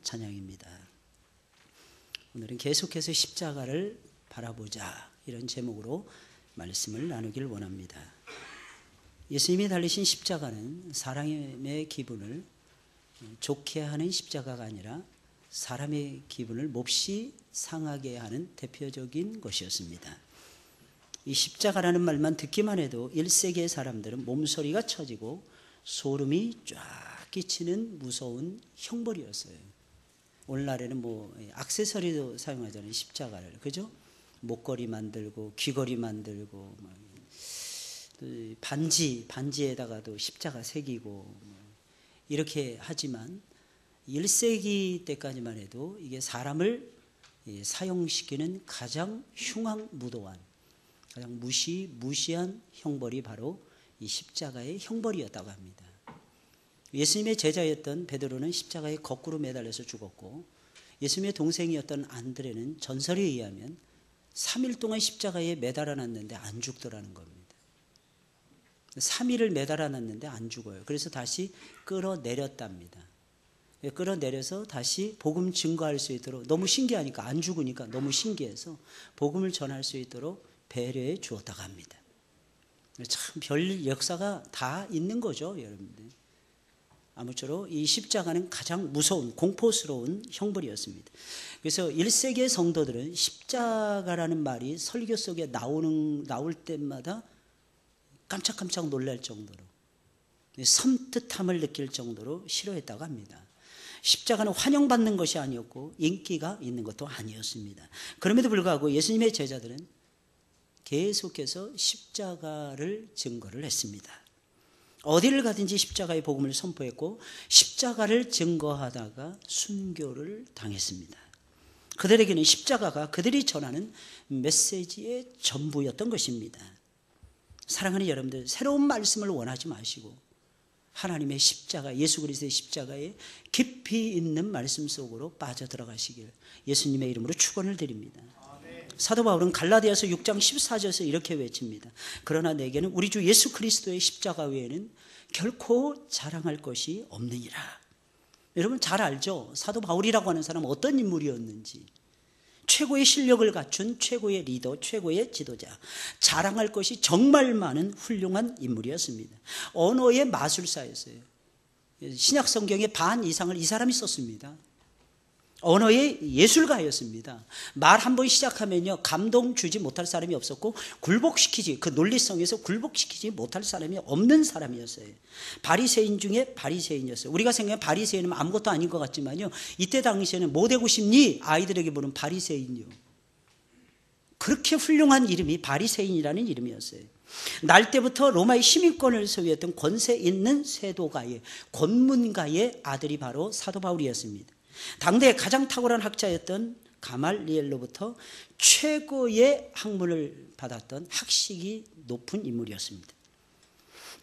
찬양입니다. 오늘은 계속해서 십자가를 바라보자, 이런 제목으로 말씀을 나누길 원합니다. 예수님이 달리신 십자가는 사람의 기분을 좋게 하는 십자가가 아니라 사람의 기분을 몹시 상하게 하는 대표적인 것이었습니다. 이 십자가라는 말만 듣기만 해도 1세기의 사람들은 몸소리가 쳐지고 소름이 쫙 끼치는 무서운 형벌이었어요. 오늘날에는 액세서리도 사용하잖아요. 십자가를, 그죠? 목걸이 만들고 귀걸이 만들고 반지에다가도 십자가 새기고 이렇게 하지만 1세기 때까지만 해도 이게 사람을 사용시키는 가장 흉악무도한, 가장 무시한 형벌이 바로 이 십자가의 형벌이었다고 합니다. 예수님의 제자였던 베드로는 십자가에 거꾸로 매달려서 죽었고, 예수님의 동생이었던 안드레는 전설에 의하면 3일 동안 십자가에 매달아 놨는데 안 죽더라는 겁니다. 3일을 매달아 놨는데 안 죽어요. 그래서 다시 끌어내렸답니다. 끌어내려서 다시 복음 증거할 수 있도록, 너무 신기하니까, 안 죽으니까 너무 신기해서 복음을 전할 수 있도록 배려해 주었다고 합니다. 참 별 역사가 다 있는 거죠, 여러분들. 아무쪼록 이 십자가는 가장 무서운, 공포스러운 형벌이었습니다. 그래서 1세기의 성도들은 십자가라는 말이 설교 속에 나올 때마다 깜짝깜짝 놀랄 정도로, 섬뜩함을 느낄 정도로 싫어했다고 합니다. 십자가는 환영받는 것이 아니었고 인기가 있는 것도 아니었습니다. 그럼에도 불구하고 예수님의 제자들은 계속해서 십자가를 증거를 했습니다. 어디를 가든지 십자가의 복음을 선포했고 십자가를 증거하다가 순교를 당했습니다. 그들에게는 십자가가 그들이 전하는 메시지의 전부였던 것입니다. 사랑하는 여러분들, 새로운 말씀을 원하지 마시고 하나님의 십자가, 예수 그리스도의 십자가에 깊이 있는 말씀 속으로 빠져들어가시길 예수님의 이름으로 축원을 드립니다. 사도 바울은 갈라디아서 6장 14절에서 이렇게 외칩니다. 그러나 내게는 우리 주 예수 그리스도의 십자가 외에는 결코 자랑할 것이 없느니라. 여러분 잘 알죠? 사도 바울이라고 하는 사람은 어떤 인물이었는지. 최고의 실력을 갖춘 최고의 리더, 최고의 지도자, 자랑할 것이 정말 많은 훌륭한 인물이었습니다. 언어의 마술사였어요. 신약 성경의 반 이상을 이 사람이 썼습니다. 언어의 예술가였습니다. 말 한 번 시작하면요, 감동 주지 못할 사람이 없었고 그 논리성에서 굴복시키지 못할 사람이 없는 사람이었어요. 바리새인 중에 바리새인이었어요. 우리가 생각하면 바리새인은 아무것도 아닌 것 같지만요, 이때 당시에는 뭐 되고 싶니? 아이들에게 보는 바리새인이요. 그렇게 훌륭한 이름이 바리새인이라는 이름이었어요. 날 때부터 로마의 시민권을 소유했던 권세 있는 세도가의, 권문가의 아들이 바로 사도 바울이었습니다. 당대의 가장 탁월한 학자였던 가말리엘로부터 최고의 학문을 받았던 학식이 높은 인물이었습니다.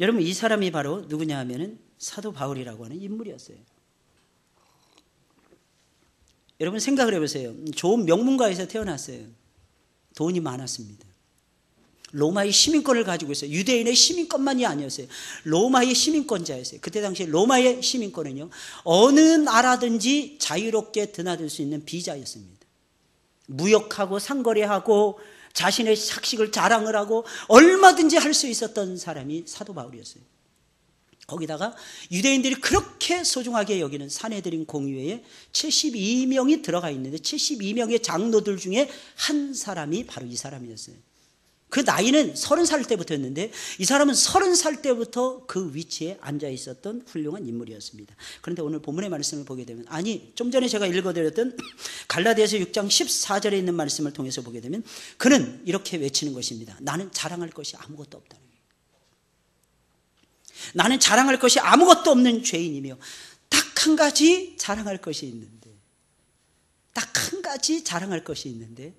여러분, 이 사람이 바로 누구냐 하면은 사도 바울이라고 하는 인물이었어요. 여러분 생각을 해보세요. 좋은 명문가에서 태어났어요. 돈이 많았습니다. 로마의 시민권을 가지고 있어요. 유대인의 시민권만이 아니었어요. 로마의 시민권자였어요. 그때 당시에 로마의 시민권은요, 어느 나라든지 자유롭게 드나들 수 있는 비자였습니다. 무역하고 상거래하고 자신의 학식을 자랑을 하고 얼마든지 할 수 있었던 사람이 사도 바울이었어요. 거기다가 유대인들이 그렇게 소중하게 여기는 사내들인 공의회에 72명이 들어가 있는데 72명의 장로들 중에 한 사람이 바로 이 사람이었어요. 그 나이는 30살 때부터였는데 이 사람은 30살 때부터 그 위치에 앉아 있었던 훌륭한 인물이었습니다. 그런데 오늘 본문의 말씀을 보게 되면, 좀 전에 제가 읽어드렸던 갈라디아서 6장 14절에 있는 말씀을 통해서 보게 되면 그는 이렇게 외치는 것입니다. 나는 자랑할 것이 아무것도 없다는 거예요. 나는 자랑할 것이 아무것도 없는 죄인이며 딱 한 가지 자랑할 것이 있는데,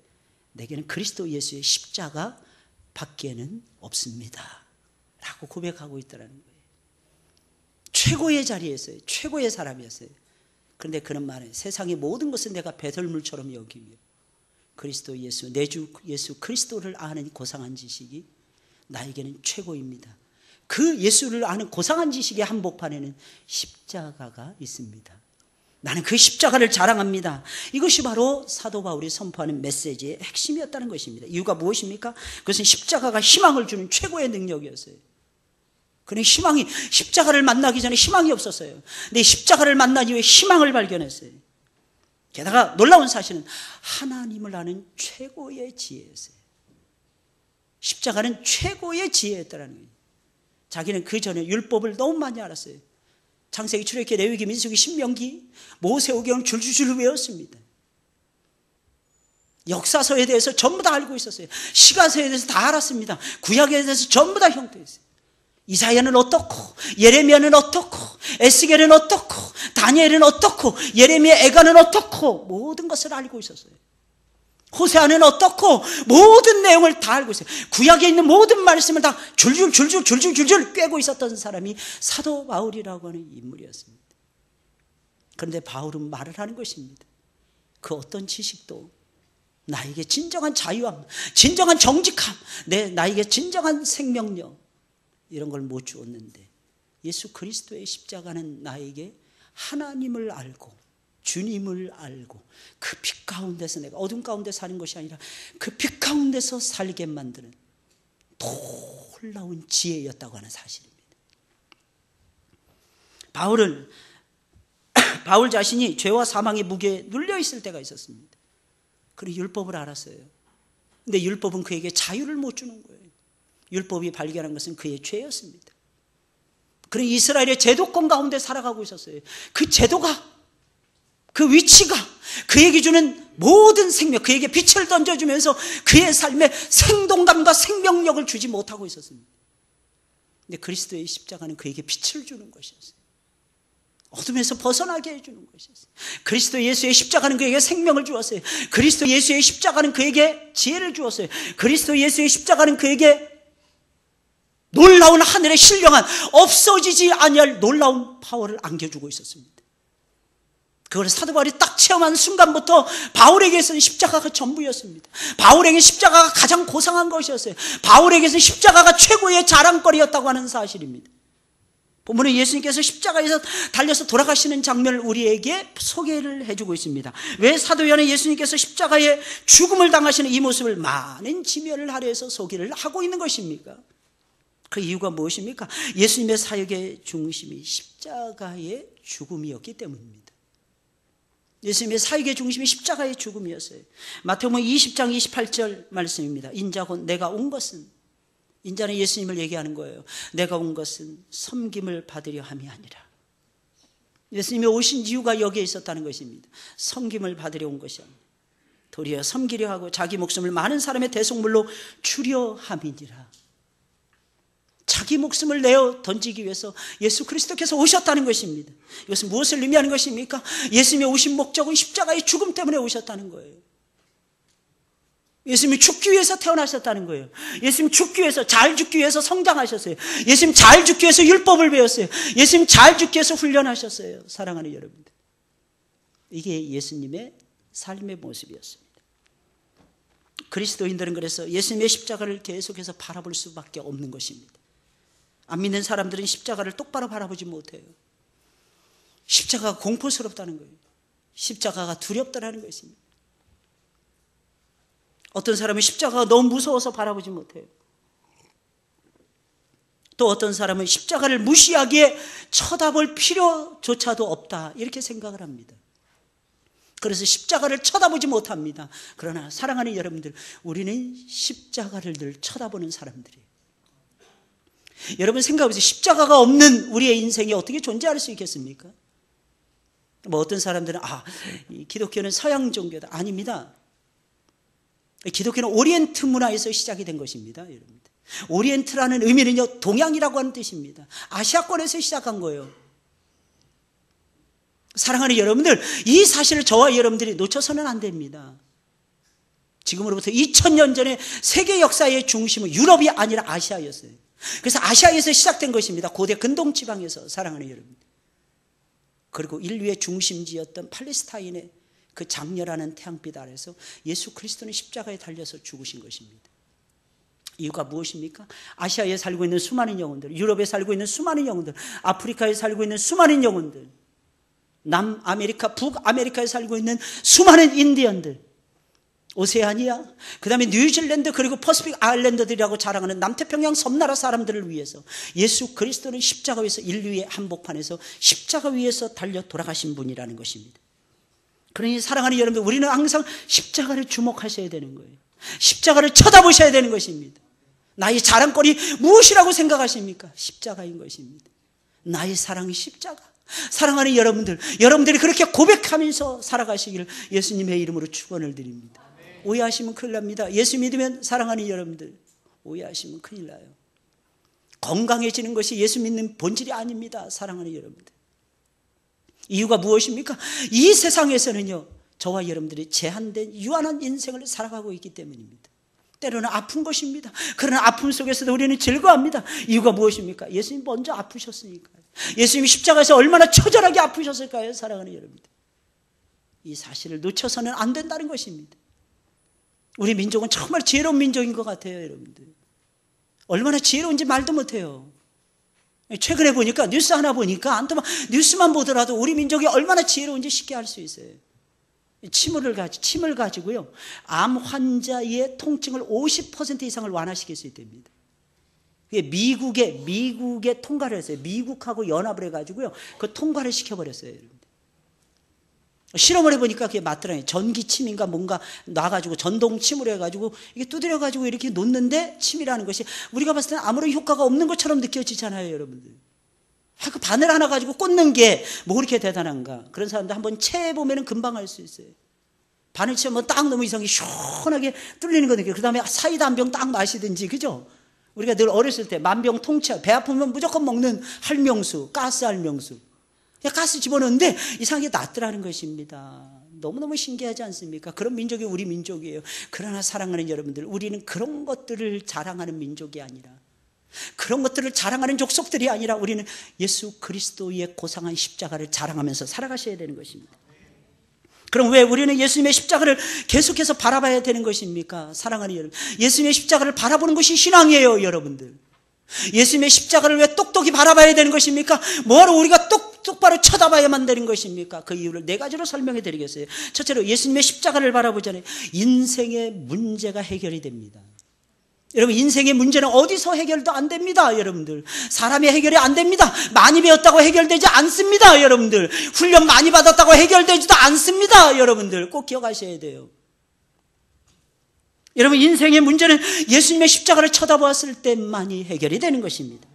내게는 그리스도 예수의 십자가 밖에는 없습니다 라고 고백하고 있더라는 거예요. 최고의 자리였어요. 최고의 사람이었어요. 그런데 그는 말해요. 세상의 모든 것은 내가 배설물처럼 여기며 그리스도 예수, 내 주 예수 그리스도를 아는 고상한 지식이 나에게는 최고입니다. 그 예수를 아는 고상한 지식의 한복판에는 십자가가 있습니다. 나는 그 십자가를 자랑합니다. 이것이 바로 사도 바울이 선포하는 메시지의 핵심이었다는 것입니다. 이유가 무엇입니까? 그것은 십자가가 희망을 주는 최고의 능력이었어요. 그런데 십자가를 만나기 전에 희망이 없었어요. 근데 십자가를 만난 이후에 희망을 발견했어요. 게다가 놀라운 사실은 하나님을 아는 최고의 지혜였어요. 십자가는 최고의 지혜였다는 거예요. 자기는 그 전에 율법을 너무 많이 알았어요. 창세기, 출애굽기, 레위기, 민수기, 신명기, 모세오경을 줄줄줄 외웠습니다. 역사서에 대해서 전부 다 알고 있었어요. 시가서에 대해서 다 알았습니다. 구약에 대해서 전부 다 형통했어요. 이사야는 어떻고, 예레미야는 어떻고, 에스겔은 어떻고, 다니엘은 어떻고, 예레미야, 에가는 어떻고, 모든 것을 알고 있었어요. 호세아는 어떻고, 모든 내용을 다 알고 있어요. 구약에 있는 모든 말씀을 다 줄줄 꿰고 있었던 사람이 사도 바울이라고 하는 인물이었습니다. 그런데 바울은 말을 하는 것입니다. 그 어떤 지식도 나에게 진정한 자유함, 진정한 정직함, 나에게 진정한 생명력, 이런 걸 못 주었는데 예수 그리스도의 십자가는 나에게 하나님을 알고 주님을 알고 그 빛 가운데서 내가 어둠 가운데 사는 것이 아니라 그 빛 가운데서 살게 만드는 놀라운 지혜였다고 하는 사실입니다. 바울 자신이 죄와 사망의 무게에 눌려 있을 때가 있었습니다. 그리고 율법을 알았어요. 근데 율법은 그에게 자유를 못 주는 거예요. 율법이 발견한 것은 그의 죄였습니다. 그런 이스라엘의 제도권 가운데 살아가고 있었어요. 그 제도가, 그 위치가 그에게 주는 모든 생명, 그에게 빛을 던져주면서 그의 삶에 생동감과 생명력을 주지 못하고 있었습니다. 근데 그리스도의 십자가는 그에게 빛을 주는 것이었어요. 어둠에서 벗어나게 해주는 것이었어요. 그리스도 예수의 십자가는 그에게 생명을 주었어요. 그리스도 예수의 십자가는 그에게 지혜를 주었어요. 그리스도 예수의 십자가는 그에게 놀라운 하늘의 신령한 없어지지 아니할 놀라운 파워를 안겨주고 있었습니다. 그걸 사도 바울이 딱 체험한 순간부터 바울에게서는 십자가가 전부였습니다. 바울에게 십자가가 가장 고상한 것이었어요. 바울에게서는 십자가가 최고의 자랑거리였다고 하는 사실입니다. 본문에 예수님께서 십자가에서 달려서 돌아가시는 장면을 우리에게 소개를 해주고 있습니다. 왜 사도 요한은 예수님께서 십자가에 죽음을 당하시는 이 모습을 많은 지면을 하려해서 소개를 하고 있는 것입니까? 그 이유가 무엇입니까? 예수님의 사역의 중심이 십자가의 죽음이었기 때문입니다. 예수님의 사역의 중심이 십자가의 죽음이었어요. 마태복음 20장 28절 말씀입니다. 인자 곧 내가 온 것은, 인자는 예수님을 얘기하는 거예요. 내가 온 것은 섬김을 받으려 함이 아니라. 예수님이 오신 이유가 여기에 있었다는 것입니다. 섬김을 받으려 온 것이 아니라 도리어 섬기려 하고 자기 목숨을 많은 사람의 대속물로 주려 함이니라. 자기 목숨을 내어 던지기 위해서 예수 그리스도께서 오셨다는 것입니다. 이것은 무엇을 의미하는 것입니까? 예수님이 오신 목적은 십자가의 죽음 때문에 오셨다는 거예요. 예수님이 죽기 위해서 태어나셨다는 거예요. 예수님 죽기 위해서, 잘 죽기 위해서 성장하셨어요. 예수님 잘 죽기 위해서 율법을 배웠어요. 예수님 잘 죽기 위해서 훈련하셨어요. 사랑하는 여러분들, 이게 예수님의 삶의 모습이었습니다. 그리스도인들은 그래서 예수님의 십자가를 계속해서 바라볼 수밖에 없는 것입니다. 안 믿는 사람들은 십자가를 똑바로 바라보지 못해요. 십자가가 공포스럽다는 거예요. 십자가가 두렵다는 것입니다. 어떤 사람은 십자가가 너무 무서워서 바라보지 못해요. 또 어떤 사람은 십자가를 무시하기에 쳐다볼 필요조차도 없다, 이렇게 생각을 합니다. 그래서 십자가를 쳐다보지 못합니다. 그러나 사랑하는 여러분들, 우리는 십자가를 늘 쳐다보는 사람들이에요. 여러분 생각해보세요. 십자가가 없는 우리의 인생이 어떻게 존재할 수 있겠습니까? 어떤 사람들은 기독교는 서양 종교다. 아닙니다. 기독교는 오리엔트 문화에서 시작이 된 것입니다. 여러분들. 오리엔트라는 의미는요, 동양이라고 하는 뜻입니다. 아시아권에서 시작한 거예요. 사랑하는 여러분들, 이 사실을 저와 여러분들이 놓쳐서는 안 됩니다. 지금으로부터 2000년 전에 세계 역사의 중심은 유럽이 아니라 아시아였어요. 그래서 아시아에서 시작된 것입니다. 고대 근동 지방에서. 사랑하는 여러분, 그리고 인류의 중심지였던 팔레스타인의 그 장렬하는 태양빛 아래서 예수 그리스도는 십자가에 달려서 죽으신 것입니다. 이유가 무엇입니까? 아시아에 살고 있는 수많은 영혼들, 유럽에 살고 있는 수많은 영혼들, 아프리카에 살고 있는 수많은 영혼들, 남아메리카, 북아메리카에 살고 있는 수많은 인디언들, 오세아니아, 그 다음에 뉴질랜드, 그리고 퍼시픽 아일랜드들이라고 자랑하는 남태평양 섬나라 사람들을 위해서 예수 그리스도는 십자가 위에서 인류의 한복판에서 십자가 위에서 달려 돌아가신 분이라는 것입니다. 그러니 사랑하는 여러분들, 우리는 항상 십자가를 주목하셔야 되는 거예요. 십자가를 쳐다보셔야 되는 것입니다. 나의 자랑거리 무엇이라고 생각하십니까? 십자가인 것입니다. 나의 사랑이 십자가. 사랑하는 여러분들, 여러분들이 그렇게 고백하면서 살아가시기를 예수님의 이름으로 축원을 드립니다. 오해하시면 큰일 납니다. 예수 믿으면, 사랑하는 여러분들, 오해하시면 큰일 나요. 건강해지는 것이 예수 믿는 본질이 아닙니다. 사랑하는 여러분들. 이유가 무엇입니까? 이 세상에서는요, 저와 여러분들이 제한된 유한한 인생을 살아가고 있기 때문입니다. 때로는 아픈 것입니다. 그러나 아픔 속에서도 우리는 즐거워합니다. 이유가 무엇입니까? 예수님 먼저 아프셨으니까요. 예수님이 십자가에서 얼마나 처절하게 아프셨을까요? 사랑하는 여러분들, 이 사실을 놓쳐서는 안 된다는 것입니다. 우리 민족은 정말 지혜로운 민족인 것 같아요. 여러분들, 얼마나 지혜로운지 말도 못해요. 최근에 보니까, 뉴스 하나 보니까, 안 또 막 뉴스만 보더라도 우리 민족이 얼마나 지혜로운지 쉽게 알 수 있어요. 침을 가지고요, 암 환자의 통증을 50% 이상을 완화시킬 수 있답니다. 그게 미국에 통과를 했어요. 미국하고 연합을 해가지고요, 그 통과를 시켜버렸어요. 여러분들. 실험을 해보니까 그게 맞더라고요. 전기침인가 뭔가 놔가지고 전동침으로 해가지고 이게 두드려가지고 이렇게 놓는데, 침이라는 것이 우리가 봤을 때는 아무런 효과가 없는 것처럼 느껴지잖아요. 여러분들, 그 바늘 하나 가지고 꽂는 게 뭐 그렇게 대단한가. 그런 사람들 한번 체해보면 금방 알 수 있어요. 바늘 치면 딱 너무 이상하게 시원하게 뚫리는 거 느껴요. 그 다음에 사이다 한 병 딱 마시든지, 그죠? 우리가 늘 어렸을 때 만병통치약, 배 아프면 무조건 먹는 할명수, 가스 할명수. 그냥 가스 집어넣는데 이상하게 낫더라는 것입니다. 너무너무 신기하지 않습니까? 그런 민족이 우리 민족이에요. 그러나 사랑하는 여러분들, 우리는 그런 것들을 자랑하는 민족이 아니라, 그런 것들을 자랑하는 족속들이 아니라, 우리는 예수 그리스도의 고상한 십자가를 자랑하면서 살아가셔야 되는 것입니다. 그럼 왜 우리는 예수님의 십자가를 계속해서 바라봐야 되는 것입니까? 사랑하는 여러분, 예수님의 십자가를 바라보는 것이 신앙이에요. 여러분들, 예수님의 십자가를 왜 똑똑히 바라봐야 되는 것입니까? 뭐하러 우리가 똑바로 쳐다봐야만 되는 것입니까? 그 이유를 4가지로 설명해 드리겠어요. 첫째로, 예수님의 십자가를 바라보자니 인생의 문제가 해결이 됩니다. 여러분, 인생의 문제는 어디서 해결도 안 됩니다. 여러분들, 사람이 해결이 안 됩니다. 많이 배웠다고 해결되지 않습니다. 여러분들, 훈련 많이 받았다고 해결되지도 않습니다. 여러분들, 꼭 기억하셔야 돼요. 여러분, 인생의 문제는 예수님의 십자가를 쳐다보았을 때만이 해결이 되는 것입니다.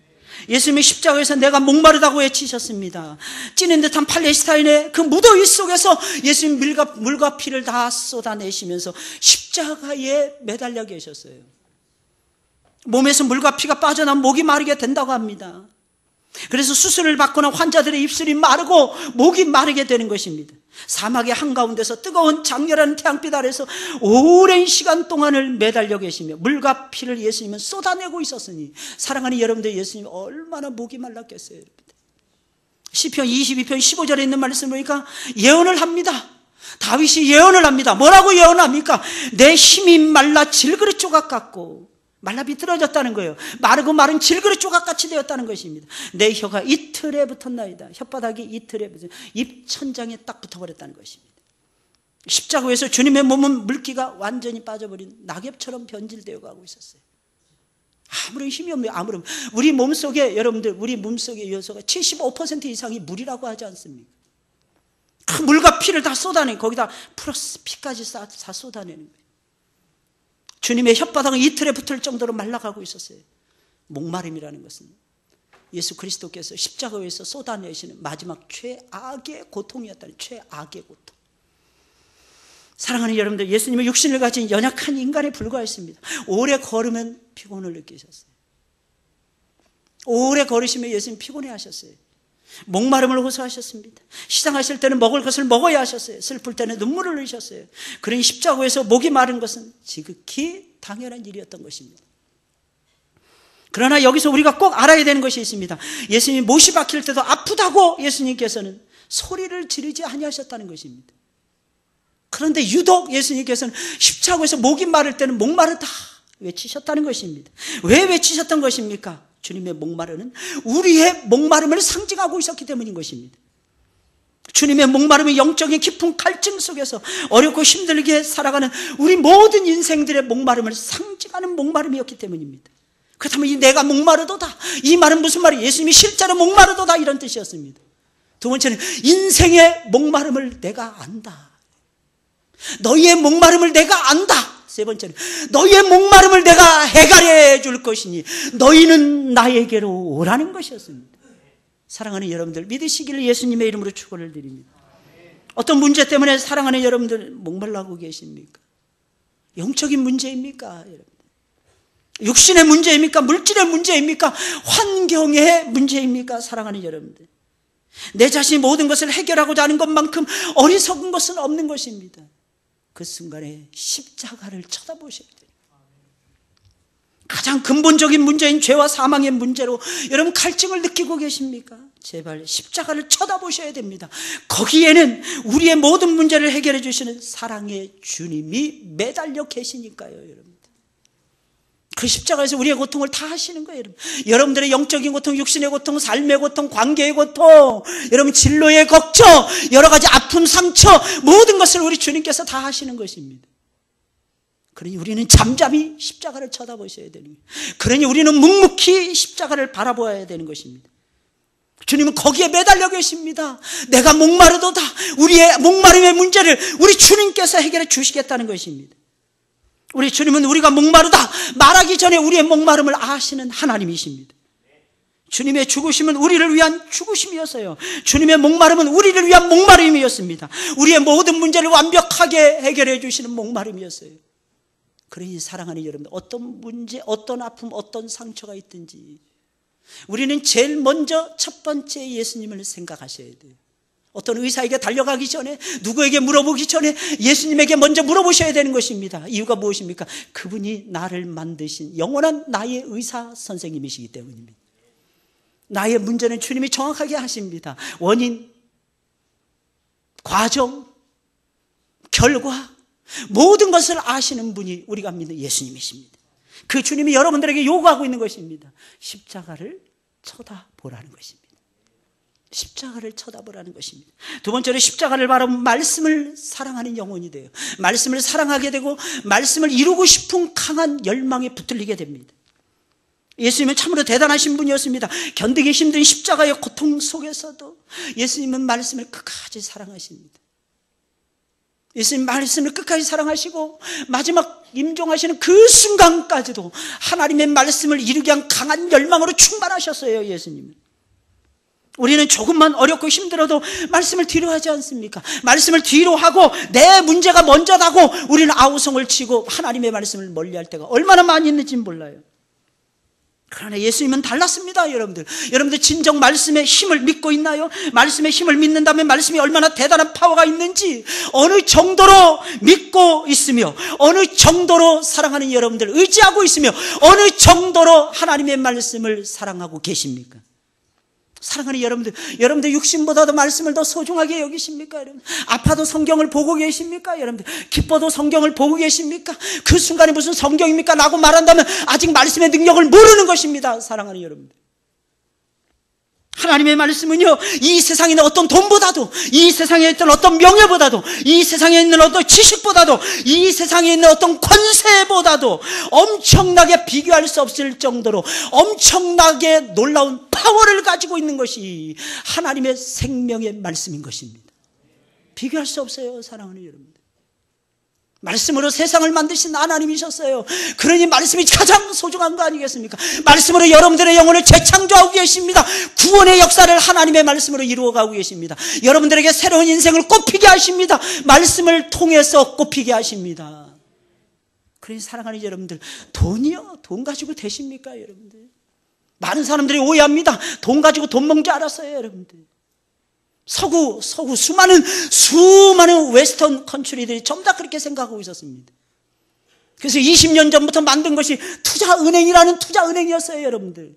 예수님의 십자가에서 내가 목마르다고 외치셨습니다. 찌는 듯한 팔레스타인의 그 무더위 속에서 예수님 물과 피를 다 쏟아내시면서 십자가에 매달려 계셨어요. 몸에서 물과 피가 빠져나면 목이 마르게 된다고 합니다. 그래서 수술을 받거나 환자들의 입술이 마르고 목이 마르게 되는 것입니다. 사막의 한가운데서 뜨거운 장렬한 태양빛 아래서 오랜 시간 동안을 매달려 계시며 물과 피를 예수님은 쏟아내고 있었으니, 사랑하는 여러분들, 예수님 얼마나 목이 말랐겠어요. 여러분들. 시편 22편 15절에 있는 말씀을 보니까 예언을 합니다. 다윗이 예언을 합니다. 뭐라고 예언합니까? 내 힘이 말라 질그릇 조각 같고, 말라 비틀어졌다는 거예요. 마르고 마른 질그릇 조각같이 되었다는 것입니다. 내 혀가 이틀에 붙었나이다. 혓바닥이 이틀에 붙었, 입천장에 딱 붙어버렸다는 것입니다. 십자가에서 주님의 몸은 물기가 완전히 빠져버린 낙엽처럼 변질되어 가고 있었어요. 아무런 힘이 없네요. 아무런. 우리 몸속에, 여러분들, 우리 몸속의 요소가 75% 이상이 물이라고 하지 않습니까? 그 물과 피를 다 쏟아내, 거기다 플러스 피까지 다 쏟아내는 거예요. 주님의 혓바닥은 이틀에 붙을 정도로 말라가고 있었어요. 목마름이라는 것은 예수 그리스도께서 십자가에서 쏟아내시는 마지막 최악의 고통이었다는, 최악의 고통. 사랑하는 여러분들, 예수님은 육신을 가진 연약한 인간에 불과했습니다. 오래 걸으면 피곤을 느끼셨어요. 오래 걸으시면 예수님 피곤해 하셨어요. 목마름을 호소하셨습니다. 시장하실 때는 먹을 것을 먹어야 하셨어요. 슬플 때는 눈물을 흘리셨어요. 그러니 십자가에서 목이 마른 것은 지극히 당연한 일이었던 것입니다. 그러나 여기서 우리가 꼭 알아야 되는 것이 있습니다. 예수님이 못이 박힐 때도 아프다고 예수님께서는 소리를 지르지 아니하셨다는 것입니다. 그런데 유독 예수님께서는 십자가에서 목이 마를 때는 목마르다 외치셨다는 것입니다. 왜 외치셨던 것입니까? 주님의 목마름은 우리의 목마름을 상징하고 있었기 때문인 것입니다. 주님의 목마름의 영적인 깊은 갈증 속에서 어렵고 힘들게 살아가는 우리 모든 인생들의 목마름을 상징하는 목마름이었기 때문입니다. 그렇다면 이 내가 목마르도다, 이 말은 무슨 말이에요? 예수님이 실제로 목마르도다 이런 뜻이었습니다. 두 번째는 인생의 목마름을 내가 안다. 너희의 목마름을 내가 안다. 세 번째는 너희의 목마름을 내가 해결해 줄 것이니 너희는 나에게로 오라는 것이었습니다. 사랑하는 여러분들, 믿으시기를 예수님의 이름으로 축원을 드립니다. 어떤 문제 때문에 사랑하는 여러분들 목말라고 계십니까? 영적인 문제입니까? 여러분, 육신의 문제입니까? 물질의 문제입니까? 환경의 문제입니까? 사랑하는 여러분들, 내 자신이 모든 것을 해결하고자 하는 것만큼 어리석은 것은 없는 것입니다. 그 순간에 십자가를 쳐다보셔야 돼요. 가장 근본적인 문제인 죄와 사망의 문제로 여러분 갈증을 느끼고 계십니까? 제발 십자가를 쳐다보셔야 됩니다. 거기에는 우리의 모든 문제를 해결해 주시는 사랑의 주님이 매달려 계시니까요. 여러분, 그 십자가에서 우리의 고통을 다 하시는 거예요. 여러분, 여러분들의 영적인 고통, 육신의 고통, 삶의 고통, 관계의 고통, 여러분 진로의 걱정, 여러 가지 아픔, 상처, 모든 것을 우리 주님께서 다 하시는 것입니다. 그러니 우리는 잠잠히 십자가를 쳐다보셔야 되는 거예요. 그러니 우리는 묵묵히 십자가를 바라보아야 되는 것입니다. 주님은 거기에 매달려 계십니다. 내가 목마르도다. 우리의 목마름의 문제를 우리 주님께서 해결해 주시겠다는 것입니다. 우리 주님은 우리가 목마르다 말하기 전에 우리의 목마름을 아시는 하나님이십니다. 주님의 죽으심은 우리를 위한 죽으심이었어요. 주님의 목마름은 우리를 위한 목마름이었습니다. 우리의 모든 문제를 완벽하게 해결해 주시는 목마름이었어요. 그러니 사랑하는 여러분들, 어떤 문제, 어떤 아픔, 어떤 상처가 있든지 우리는 제일 먼저 첫 번째 예수님을 생각하셔야 돼요. 어떤 의사에게 달려가기 전에, 누구에게 물어보기 전에 예수님에게 먼저 물어보셔야 되는 것입니다. 이유가 무엇입니까? 그분이 나를 만드신 영원한 나의 의사 선생님이시기 때문입니다. 나의 문제는 주님이 정확하게 하십니다. 원인, 과정, 결과, 모든 것을 아시는 분이 우리가 믿는 예수님이십니다. 그 주님이 여러분들에게 요구하고 있는 것입니다. 십자가를 쳐다보라는 것입니다. 십자가를 쳐다보라는 것입니다. 두 번째로 십자가를 바라보면 말씀을 사랑하는 영혼이 돼요. 말씀을 사랑하게 되고 말씀을 이루고 싶은 강한 열망에 붙들리게 됩니다. 예수님은 참으로 대단하신 분이었습니다. 견디기 힘든 십자가의 고통 속에서도 예수님은 말씀을 끝까지 사랑하십니다. 예수님 말씀을 끝까지 사랑하시고 마지막 임종하시는 그 순간까지도 하나님의 말씀을 이루기 위한 강한 열망으로 충만하셨어요. 예수님은. 우리는 조금만 어렵고 힘들어도 말씀을 뒤로 하지 않습니까? 말씀을 뒤로 하고 내 문제가 먼저다고 우리는 아우성을 치고 하나님의 말씀을 멀리할 때가 얼마나 많이 있는지 몰라요. 그러나 예수님은 달랐습니다. 여러분들 진정 말씀의 힘을 믿고 있나요? 말씀의 힘을 믿는다면 말씀이 얼마나 대단한 파워가 있는지, 어느 정도로 믿고 있으며 어느 정도로 사랑하는 여러분들 의지하고 있으며 어느 정도로 하나님의 말씀을 사랑하고 계십니까? 사랑하는 여러분들 육신보다도 말씀을 더 소중하게 여기십니까? 여러분, 아파도 성경을 보고 계십니까? 여러분들, 기뻐도 성경을 보고 계십니까? 그 순간이 무슨 성경입니까? 라고 말한다면 아직 말씀의 능력을 모르는 것입니다. 사랑하는 여러분들, 하나님의 말씀은요, 이 세상에 있는 어떤 돈보다도, 이 세상에 있는 어떤 명예보다도, 이 세상에 있는 어떤 지식보다도, 이 세상에 있는 어떤 권세보다도 엄청나게 비교할 수 없을 정도로 엄청나게 놀라운 파워를 가지고 있는 것이 하나님의 생명의 말씀인 것입니다. 비교할 수 없어요. 사랑하는 여러분들, 말씀으로 세상을 만드신 하나님이셨어요. 그러니 말씀이 가장 소중한 거 아니겠습니까? 말씀으로 여러분들의 영혼을 재창조하고 계십니다. 구원의 역사를 하나님의 말씀으로 이루어가고 계십니다. 여러분들에게 새로운 인생을 꽃피게 하십니다. 말씀을 통해서 꽃피게 하십니다. 그러니 사랑하는 여러분들, 돈이요? 돈 가지고 되십니까? 여러분들, 많은 사람들이 오해합니다. 돈 가지고 돈 먹는 줄 알았어요. 여러분들, 서구 수많은 웨스턴 컨트리들이 전부 다 그렇게 생각하고 있었습니다. 그래서 20년 전부터 만든 것이 투자은행이라는 투자은행이었어요. 여러분들,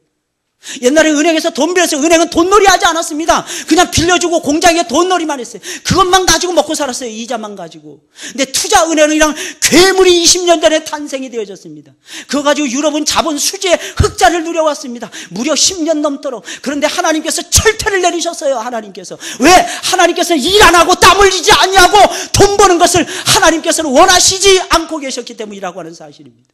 옛날에 은행에서 돈 빌려서 은행은 돈놀이 하지 않았습니다. 그냥 빌려주고 공장에 돈놀이만 했어요. 그것만 가지고 먹고 살았어요. 이자만 가지고. 근데 투자은행이랑 괴물이 20년 전에 탄생이 되어졌습니다. 그거 가지고 유럽은 자본 수지의 흑자를 누려왔습니다. 무려 10년 넘도록. 그런데 하나님께서 철퇴를 내리셨어요. 하나님께서. 왜? 하나님께서 일 안 하고 땀 흘리지 아니하고 돈 버는 것을 하나님께서는 원하시지 않고 계셨기 때문이라고 하는 사실입니다.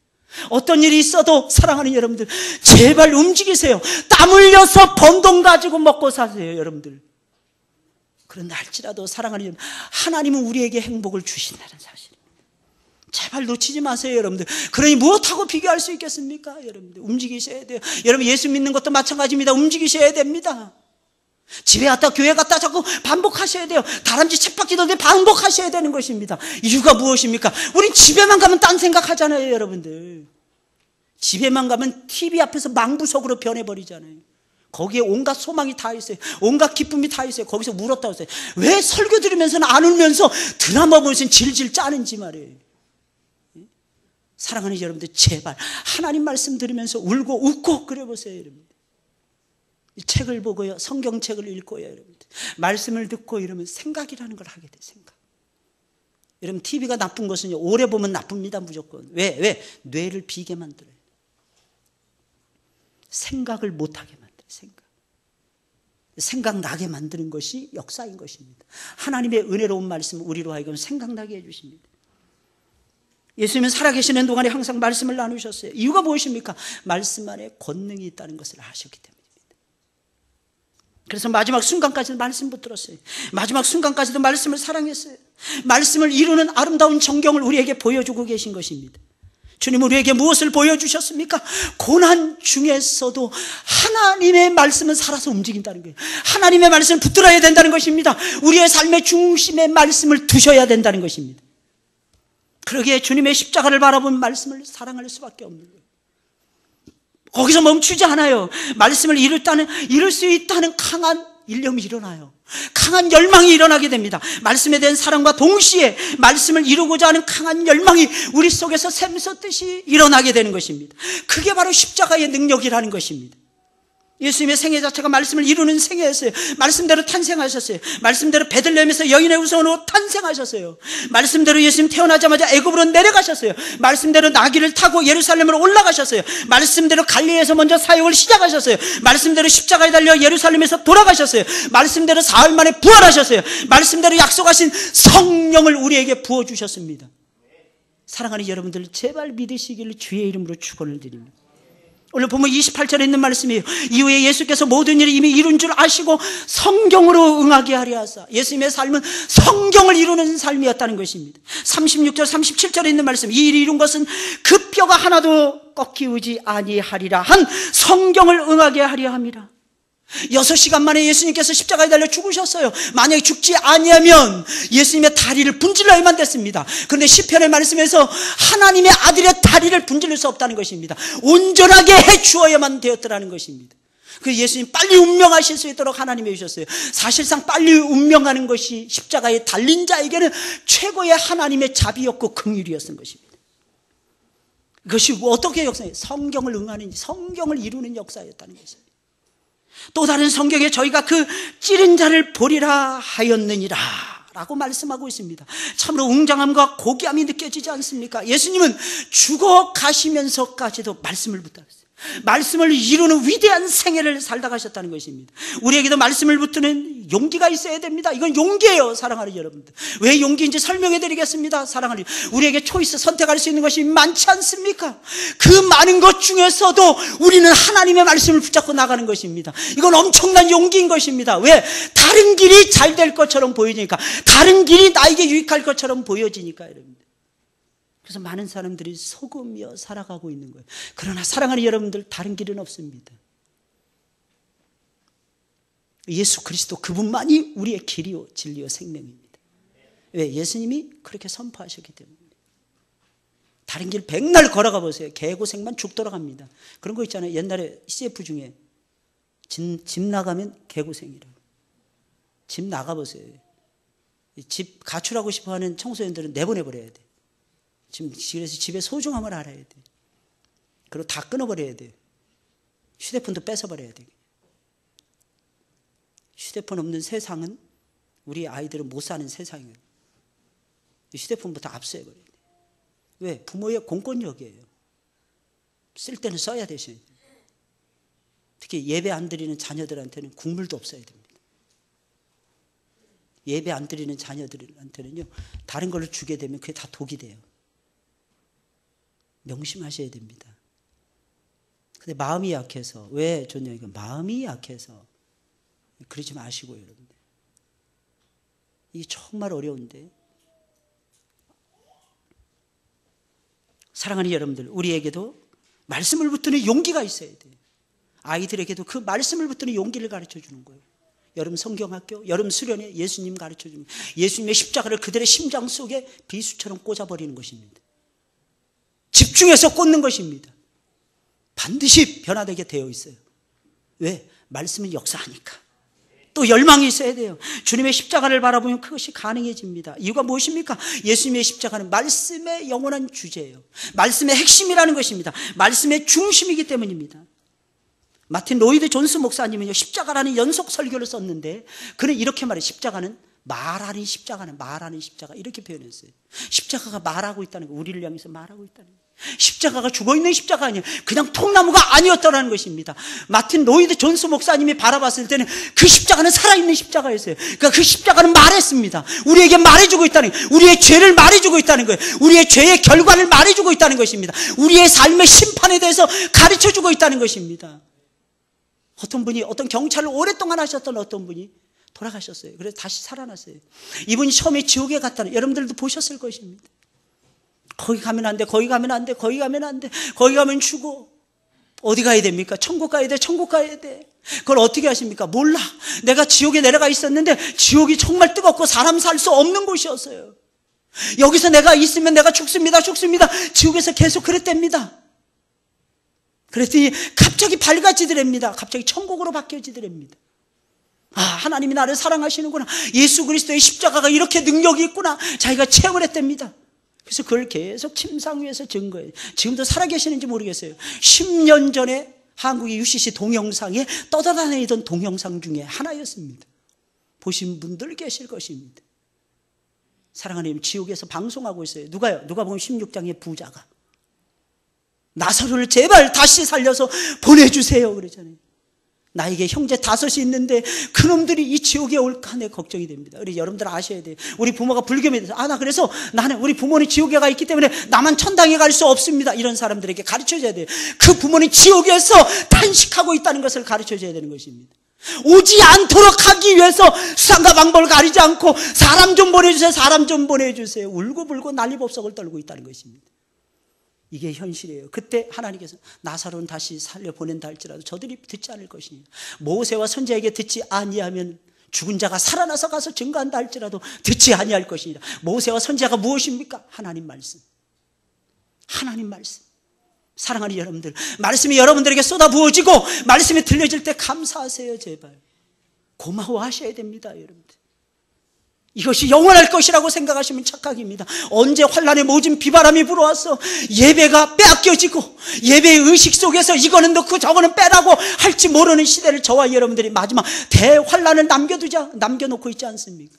어떤 일이 있어도 사랑하는 여러분들, 제발 움직이세요. 땀 흘려서 번 돈 가지고 먹고 사세요, 여러분들. 그런다 할지라도 사랑하는 여러분, 하나님은 우리에게 행복을 주신다는 사실입니다. 제발 놓치지 마세요, 여러분들. 그러니 무엇하고 비교할 수 있겠습니까? 여러분들 움직이셔야 돼요. 여러분 예수 믿는 것도 마찬가지입니다. 움직이셔야 됩니다. 집에 갔다 교회 갔다 자꾸 반복하셔야 돼요. 다람쥐 쳇바퀴도는데 반복하셔야 되는 것입니다. 이유가 무엇입니까? 우린 집에만 가면 딴 생각하잖아요, 여러분들. 집에만 가면 TV 앞에서 망부석으로 변해버리잖아요. 거기에 온갖 소망이 다 있어요. 온갖 기쁨이 다 있어요. 거기서 울었다고 했어요. 왜 설교 들으면서는 안 울면서 드라마 보면서 질질 짜는지 말이에요. 사랑하는 여러분들, 제발 하나님 말씀 들으면서 울고 웃고 그래보세요, 여러분. 책을 보고요, 성경책을 읽고요, 여러분들. 말씀을 듣고 이러면 생각이라는 걸 하게 돼요, 생각. 여러분, TV가 나쁜 것은요, 오래 보면 나쁩니다, 무조건. 왜? 뇌를 비게 만들어요. 생각을 못하게 만들어요, 생각나게 만드는 것이 역사인 것입니다. 하나님의 은혜로운 말씀을 우리로 하여금 생각나게 해주십니다. 예수님은 살아계시는 동안에 항상 말씀을 나누셨어요. 이유가 무엇입니까? 말씀 안에 권능이 있다는 것을 아셨기 때문에. 그래서 마지막 순간까지도 말씀 붙들었어요. 마지막 순간까지도 말씀을 사랑했어요. 말씀을 이루는 아름다운 정경을 우리에게 보여주고 계신 것입니다. 주님 우리에게 무엇을 보여주셨습니까? 고난 중에서도 하나님의 말씀은 살아서 움직인다는 거예요. 하나님의 말씀을 붙들어야 된다는 것입니다. 우리의 삶의 중심에 말씀을 두셔야 된다는 것입니다. 그러기에 주님의 십자가를 바라본 말씀을 사랑할 수밖에 없는 거예요. 거기서 멈추지 않아요. 말씀을 이룰 수 있다는 강한 일념이 일어나요. 강한 열망이 일어나게 됩니다. 말씀에 대한 사랑과 동시에 말씀을 이루고자 하는 강한 열망이 우리 속에서 샘솟듯이 일어나게 되는 것입니다. 그게 바로 십자가의 능력이라는 것입니다. 예수님의 생애 자체가 말씀을 이루는 생애였어요. 말씀대로 탄생하셨어요. 말씀대로 베들레헴에서 여인의 후손으로 탄생하셨어요. 말씀대로 예수님 태어나자마자 애굽으로 내려가셨어요. 말씀대로 나귀를 타고 예루살렘으로 올라가셨어요. 말씀대로 갈릴리에서 먼저 사역을 시작하셨어요. 말씀대로 십자가에 달려 예루살렘에서 돌아가셨어요. 말씀대로 사흘 만에 부활하셨어요. 말씀대로 약속하신 성령을 우리에게 부어주셨습니다. 사랑하는 여러분들, 제발 믿으시기를 주의 이름으로 축원을 드립니다. 오늘 보면 28절에 있는 말씀이에요. 이후에 예수께서 모든 일을 이미 이룬 줄 아시고 성경으로 응하게 하려 하사. 예수님의 삶은 성경을 이루는 삶이었다는 것입니다. 36절 37절에 있는 말씀, 이 일을 이룬 것은 그 뼈가 하나도 꺾이우지 아니하리라 한 성경을 응하게 하려 함이라. 6시간 만에 예수님께서 십자가에 달려 죽으셨어요. 만약에 죽지 아니하면 예수님의 다리를 분질러야만 됐습니다. 그런데 시편의 말씀에서 하나님의 아들의 다리를 분질릴 수 없다는 것입니다. 온전하게 해주어야만 되었더라는 것입니다. 그래서 예수님 빨리 운명하실 수 있도록 하나님이 해주셨어요. 사실상 빨리 운명하는 것이 십자가에 달린 자에게는 최고의 하나님의 자비였고 긍휼이었던 것입니다. 그것이 어떻게 역사예요? 성경을 응하는, 성경을 이루는 역사였다는 것입니다. 또 다른 성경에 저희가 그 찌른 자를 보리라 하였느니라 라고 말씀하고 있습니다. 참으로 웅장함과 고귀함이 느껴지지 않습니까? 예수님은 죽어 가시면서까지도 말씀을 붙들었어요. 말씀을 이루는 위대한 생애를 살다 가셨다는 것입니다. 우리에게도 말씀을 붙드는 용기가 있어야 됩니다. 이건 용기예요, 사랑하는 여러분들. 왜 용기인지 설명해 드리겠습니다. 사랑하는, 우리에게 초이스, 선택할 수 있는 것이 많지 않습니까? 그 많은 것 중에서도 우리는 하나님의 말씀을 붙잡고 나가는 것입니다. 이건 엄청난 용기인 것입니다. 왜? 다른 길이 잘 될 것처럼 보여지니까, 다른 길이 나에게 유익할 것처럼 보여지니까, 여러분들. 그래서 많은 사람들이 속으며 살아가고 있는 거예요. 그러나 사랑하는 여러분들, 다른 길은 없습니다. 예수 그리스도 그분만이 우리의 길이요 진리요 생명입니다. 왜? 예수님이 그렇게 선포하셨기 때문입니다. 다른 길 백날 걸어가 보세요. 개고생만 죽도록 합니다. 그런 거 있잖아요. 옛날에 CF 중에 집 나가면 개고생이라고. 집 나가보세요. 집 가출하고 싶어하는 청소년들은 내보내버려야 돼. 지금 그래서 집의 소중함을 알아야 돼. 그리고 다 끊어버려야 돼. 휴대폰도 뺏어버려야 돼. 휴대폰 없는 세상은 우리 아이들은 못 사는 세상이에요. 휴대폰부터 압수해버려야 돼. 왜? 부모의 공권력이에요. 쓸 때는 써야 되셔야 돼요. 특히 예배 안 드리는 자녀들한테는 국물도 없어야 됩니다. 예배 안 드리는 자녀들한테는요, 다른 걸로 주게 되면 그게 다 독이 돼요. 명심하셔야 됩니다. 근데 마음이 약해서, 왜 좋냐니까 마음이 약해서 그러지 마시고요, 여러분들. 이게 정말 어려운데. 사랑하는 여러분들, 우리에게도 말씀을 붙드는 용기가 있어야 돼요. 아이들에게도 그 말씀을 붙드는 용기를 가르쳐 주는 거예요. 여름 성경학교, 여름 수련회 예수님 가르쳐 주는 거예요. 예수님의 십자가를 그들의 심장 속에 비수처럼 꽂아버리는 것입니다. 집중해서 꽂는 것입니다. 반드시 변화되게 되어 있어요. 왜? 말씀은 역사하니까. 또 열망이 있어야 돼요. 주님의 십자가를 바라보면 그것이 가능해집니다. 이유가 무엇입니까? 예수님의 십자가는 말씀의 영원한 주제예요. 말씀의 핵심이라는 것입니다. 말씀의 중심이기 때문입니다. 마틴 로이드 존스 목사님은요, 십자가라는 연속 설교를 썼는데, 그는 이렇게 말해요. 십자가는 말하는 십자가, 이렇게 표현했어요. 십자가가 말하고 있다는 거, 우리를 향해서 말하고 있다는 거. 십자가가 죽어있는 십자가 아니에요. 그냥 통나무가 아니었다는 것입니다. 마틴 로이드 존스 목사님이 바라봤을 때는 그 십자가는 살아있는 십자가였어요. 그러니까 그 십자가는 말했습니다. 우리에게 말해주고 있다는 거예요. 우리의 죄를 말해주고 있다는 거예요. 우리의 죄의 결과를 말해주고 있다는 것입니다. 우리의 삶의 심판에 대해서 가르쳐주고 있다는 것입니다. 어떤 경찰을 오랫동안 하셨던 어떤 분이 돌아가셨어요. 그래서 다시 살아났어요. 이분이 처음에 지옥에 갔다는, 여러분들도 보셨을 것입니다. 거기 가면 안 돼, 거기 가면 안 돼, 거기 가면 안 돼, 거기 가면 죽어. 어디 가야 됩니까? 천국 가야 돼, 천국 가야 돼. 그걸 어떻게 하십니까? 몰라. 내가 지옥에 내려가 있었는데 지옥이 정말 뜨겁고 사람 살 수 없는 곳이었어요. 여기서 내가 있으면 내가 죽습니다. 지옥에서 계속 그랬답니다. 그랬더니 갑자기 밝아지더랍니다. 갑자기 천국으로 바뀌어지더랍니다. 아, 하나님이 나를 사랑하시는구나. 예수 그리스도의 십자가가 이렇게 능력이 있구나. 자기가 체험을 했답니다. 그래서 그걸 계속 침상 위에서 증거해요. 지금도 살아계시는지 모르겠어요. 10년 전에 한국의 UCC 동영상에 떠돌아다니던 동영상 중에 하나였습니다. 보신 분들 계실 것입니다. 사랑하는 여러분, 지옥에서 방송하고 있어요. 누가요? 누가복음 16장의 부자가 나사로를 제발 다시 살려서 보내주세요 그러잖아요. 나에게 형제 5이 있는데 그놈들이 이 지옥에 올까 내 걱정이 됩니다. 우리 여러분들 아셔야 돼요. 우리 부모가 불교에 그래서 나는 우리 부모는 지옥에 가 있기 때문에 나만 천당에 갈 수 없습니다. 이런 사람들에게 가르쳐줘야 돼요. 그 부모는 지옥에서 탄식하고 있다는 것을 가르쳐줘야 되는 것입니다. 오지 않도록 하기 위해서 수상과 방법을 가리지 않고 사람 좀 보내주세요. 울고불고 난리법석을 떨고 있다는 것입니다. 이게 현실이에요. 그때 하나님께서 나사로는 다시 살려보낸다 할지라도 저들이 듣지 않을 것이니, 모세와 선지자에게 듣지 아니하면 죽은 자가 살아나서 가서 증거한다 할지라도 듣지 아니할 것이니라. 모세와 선지자가 무엇입니까? 하나님 말씀. 사랑하는 여러분들, 말씀이 여러분들에게 쏟아부어지고 말씀이 들려질 때 감사하세요. 제발 고마워하셔야 됩니다. 여러분들, 이것이 영원할 것이라고 생각하시면 착각입니다. 언제 환란의 모진 비바람이 불어와서 예배가 빼앗겨지고 예배의 의식 속에서 이거는 넣고 저거는 빼라고 할지 모르는 시대를 저와 여러분들이 마지막 대환란을 남겨놓고 있지 않습니까?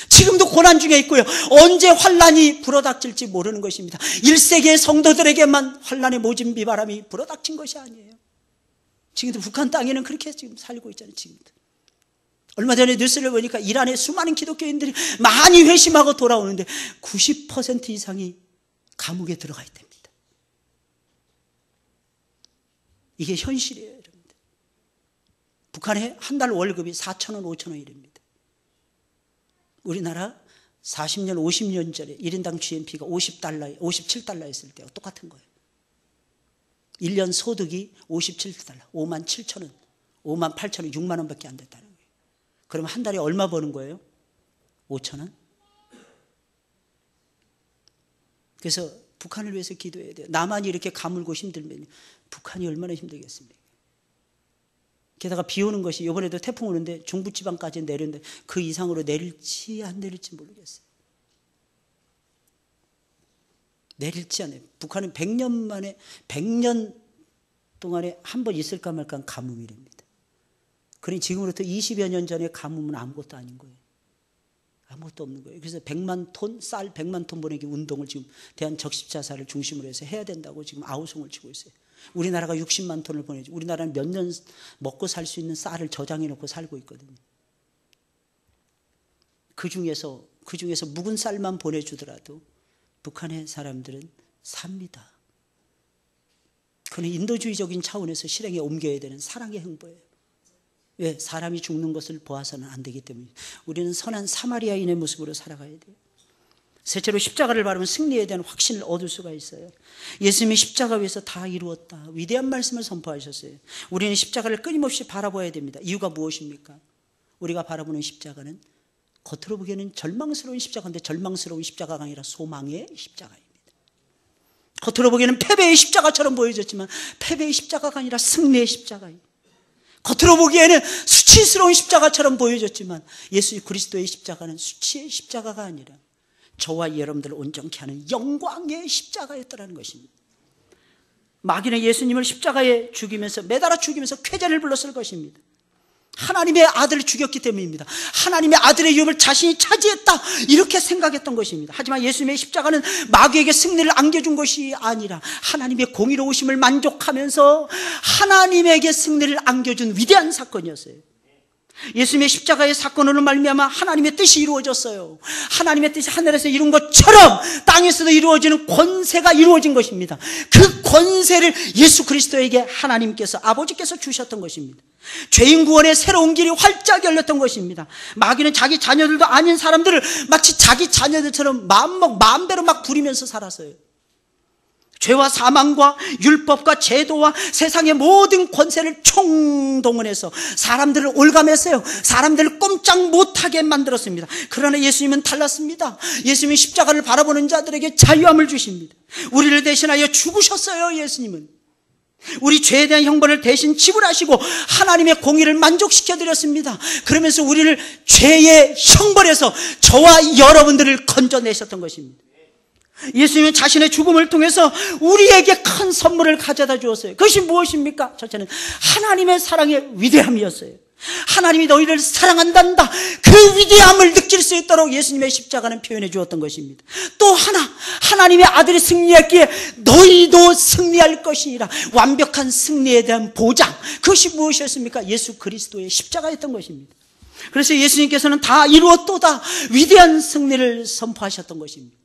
지금도 고난 중에 있고요. 언제 환란이 불어닥칠지 모르는 것입니다. 1세기의 성도들에게만 환란의 모진 비바람이 불어닥친 것이 아니에요. 지금도 북한 땅에는 그렇게 지금 살고 있잖아요. 지금도. 얼마 전에 뉴스를 보니까 이란의 수많은 기독교인들이 많이 회심하고 돌아오는데 90% 이상이 감옥에 들어가 있답니다. 이게 현실이에요, 여러분들. 북한의 한 달 월급이 4,000원, 5,000원이랍니다. 우리나라 40년, 50년 전에 1인당 GNP가 50달러, 57달러였을 때와 똑같은 거예요. 1년 소득이 57달러, 5만 7천 원, 5만 8천 원, 6만 원밖에 안 됐다는 거예요. 그러면 한 달에 얼마 버는 거예요? 5천 원? 그래서 북한을 위해서 기도해야 돼요. 남한이 이렇게 가물고 힘들면 북한이 얼마나 힘들겠습니까? 게다가 비 오는 것이 이번에도 태풍 오는데 중부지방까지 내렸는데 그 이상으로 내릴지 안 내릴지 모르겠어요. 내릴지 안 내릴지. 북한은 100년 만에 100년 동안에 한 번 있을까 말까 한 가뭄이랍니다. 그러니 지금으로부터 20여 년 전에 가뭄은 아무것도 아닌 거예요. 아무것도 없는 거예요. 그래서 100만 톤, 쌀 100만 톤 보내기 운동을 지금 대한적십자사를 중심으로 해서 해야 된다고 지금 아우성을 치고 있어요. 우리나라가 60만 톤을 보내죠. 우리나라는 몇 년 먹고 살 수 있는 쌀을 저장해 놓고 살고 있거든요. 그 중에서 묵은 쌀만 보내주더라도 북한의 사람들은 삽니다. 그는 인도주의적인 차원에서 실행에 옮겨야 되는 사랑의 행보예요. 왜? 사람이 죽는 것을 보아서는 안 되기 때문에. 우리는 선한 사마리아인의 모습으로 살아가야 돼요. 셋째로 십자가를 바라보면 승리에 대한 확신을 얻을 수가 있어요. 예수님이 십자가 위에서 다 이루었다, 위대한 말씀을 선포하셨어요. 우리는 십자가를 끊임없이 바라봐야 됩니다. 이유가 무엇입니까? 우리가 바라보는 십자가는 겉으로 보기에는 절망스러운 십자가인데 절망스러운 십자가가 아니라 소망의 십자가입니다. 겉으로 보기에는 패배의 십자가처럼 보여졌지만 패배의 십자가가 아니라 승리의 십자가예요. 겉으로 보기에는 수치스러운 십자가처럼 보여졌지만 예수 그리스도의 십자가는 수치의 십자가가 아니라 저와 여러분들을 온전케 하는 영광의 십자가였다는 것입니다. 마귀는 예수님을 십자가에 죽이면서, 매달아 죽이면서 쾌재를 불렀을 것입니다. 하나님의 아들을 죽였기 때문입니다. 하나님의 아들의 유업을 자신이 차지했다, 이렇게 생각했던 것입니다. 하지만 예수님의 십자가는 마귀에게 승리를 안겨준 것이 아니라 하나님의 공의로우심을 만족하면서 하나님에게 승리를 안겨준 위대한 사건이었어요. 예수님의 십자가의 사건으로 말미암아 하나님의 뜻이 이루어졌어요. 하나님의 뜻이 하늘에서 이룬 것처럼 땅에서도 이루어지는 권세가 이루어진 것입니다. 그 권세를 예수 그리스도에게 하나님께서, 아버지께서 주셨던 것입니다. 죄인 구원의 새로운 길이 활짝 열렸던 것입니다. 마귀는 자기 자녀들도 아닌 사람들을 마치 자기 자녀들처럼 마음대로 막 부리면서 살았어요. 죄와 사망과 율법과 제도와 세상의 모든 권세를 총동원해서 사람들을 올감했어요. 사람들을 꼼짝 못하게 만들었습니다. 그러나 예수님은 달랐습니다. 예수님은 십자가를 바라보는 자들에게 자유함을 주십니다. 우리를 대신하여 죽으셨어요. 예수님은 우리 죄에 대한 형벌을 대신 지불하시고 하나님의 공의를 만족시켜드렸습니다. 그러면서 우리를 죄의 형벌에서 저와 여러분들을 건져내셨던 것입니다. 예수님은 자신의 죽음을 통해서 우리에게 큰 선물을 가져다 주었어요. 그것이 무엇입니까? 첫째는 하나님의 사랑의 위대함이었어요. 하나님이 너희를 사랑한단다, 그 위대함을 느낄 수 있도록 예수님의 십자가는 표현해 주었던 것입니다. 또 하나, 하나님의 아들이 승리했기에 너희도 승리할 것이니라, 완벽한 승리에 대한 보장. 그것이 무엇이었습니까? 예수 그리스도의 십자가였던 것입니다. 그래서 예수님께서는 다 이루었도다, 위대한 승리를 선포하셨던 것입니다.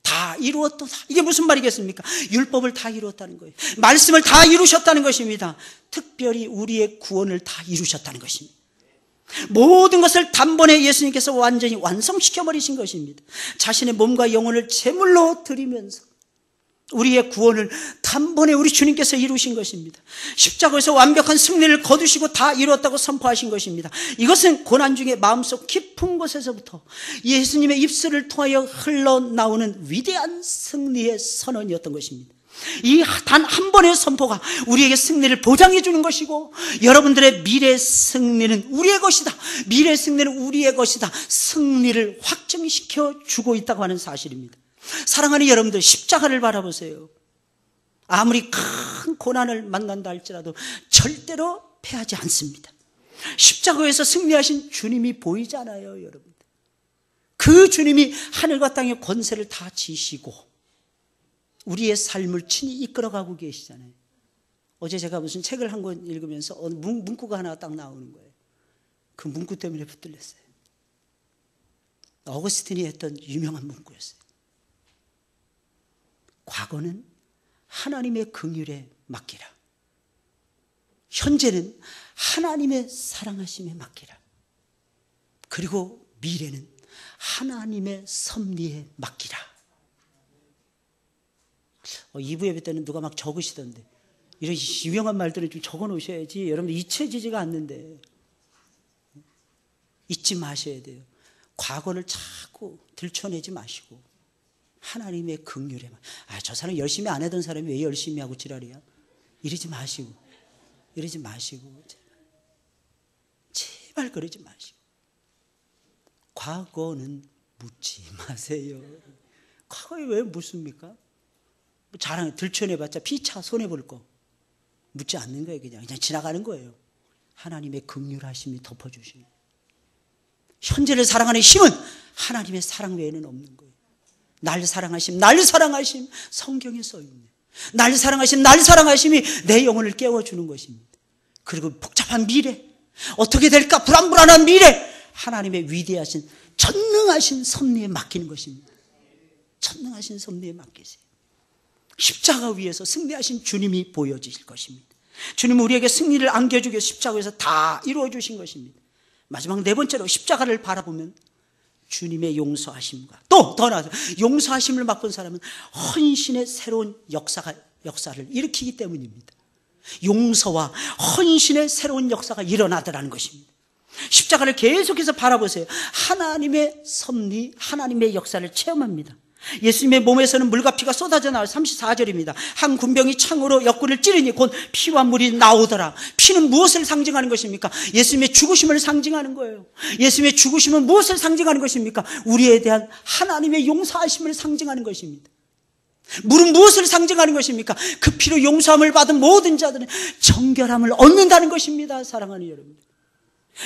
다 이루었도다. 이게 무슨 말이겠습니까? 율법을 다 이루었다는 거예요. 말씀을 다 이루셨다는 것입니다. 특별히 우리의 구원을 다 이루셨다는 것입니다. 모든 것을 단번에 예수님께서 완전히 완성시켜버리신 것입니다. 자신의 몸과 영혼을 제물로 드리면서 우리의 구원을 단번에 우리 주님께서 이루신 것입니다. 십자가에서 완벽한 승리를 거두시고 다 이루었다고 선포하신 것입니다. 이것은 고난 중에 마음속 깊은 곳에서부터 예수님의 입술을 통하여 흘러나오는 위대한 승리의 선언이었던 것입니다. 이 단 한 번의 선포가 우리에게 승리를 보장해 주는 것이고, 여러분들의 미래 승리는 우리의 것이다, 미래 승리는 우리의 것이다, 승리를 확증시켜 주고 있다고 하는 사실입니다. 사랑하는 여러분들, 십자가를 바라보세요. 아무리 큰 고난을 만난다 할지라도 절대로 패하지 않습니다. 십자가에서 승리하신 주님이 보이잖아요, 여러분. 그 주님이 하늘과 땅의 권세를 다 지시고 우리의 삶을 친히 이끌어가고 계시잖아요. 어제 제가 무슨 책을 한 권 읽으면서 문구가 하나 딱 나오는 거예요. 그 문구 때문에 붙들렸어요. 어거스틴이 했던 유명한 문구였어요. 과거는 하나님의 긍휼에 맡기라. 현재는 하나님의 사랑하심에 맡기라. 그리고 미래는 하나님의 섭리에 맡기라. 2부 예배 때는 누가 막 적으시던데, 이런 유명한 말들을 좀 적어 놓으셔야지 여러분 잊혀지지가 않는데, 잊지 마셔야 돼요. 과거를 자꾸 들춰내지 마시고 하나님의 긍휼에, 저 사람 열심히 안 하던 사람이 왜 열심히 하고 지랄이야? 이러지 마시고 제발 그러지 마시고, 과거는 묻지 마세요. 과거에 왜 묻습니까? 자랑 들춰내봤자 피차 손해볼 거. 묻지 않는 거예요. 그냥 지나가는 거예요. 하나님의 긍휼하심이 덮어주시는 거예요. 현재를 사랑하는 힘은 하나님의 사랑 외에는 없는 거예요. 날 사랑하심 성경에 써있네. 날 사랑하심이 내 영혼을 깨워주는 것입니다. 그리고 복잡한 미래, 어떻게 될까 불안한 미래, 하나님의 위대하신 전능하신 섭리에 맡기는 것입니다. 전능하신 섭리에 맡기세요. 십자가 위에서 승리하신 주님이 보여지실 것입니다. 주님은 우리에게 승리를 안겨주기 위해서 십자가에서 다 이루어주신 것입니다. 마지막 네 번째로 십자가를 바라보면 주님의 용서하심과 또 더 나아서 용서하심을 맛본 사람은 헌신의 새로운 역사를 일으키기 때문입니다. 용서와 헌신의 새로운 역사가 일어나더라는 것입니다. 십자가를 계속해서 바라보세요. 하나님의 섭리, 하나님의 역사를 체험합니다. 예수님의 몸에서는 물과 피가 쏟아져 나와 34절입니다. 한 군병이 창으로 옆구리를 찌르니 곧 피와 물이 나오더라. 피는 무엇을 상징하는 것입니까? 예수님의 죽으심을 상징하는 거예요. 예수님의 죽으심은 무엇을 상징하는 것입니까? 우리에 대한 하나님의 용서하심을 상징하는 것입니다. 물은 무엇을 상징하는 것입니까? 그 피로 용서함을 받은 모든 자들은 정결함을 얻는다는 것입니다. 사랑하는 여러분,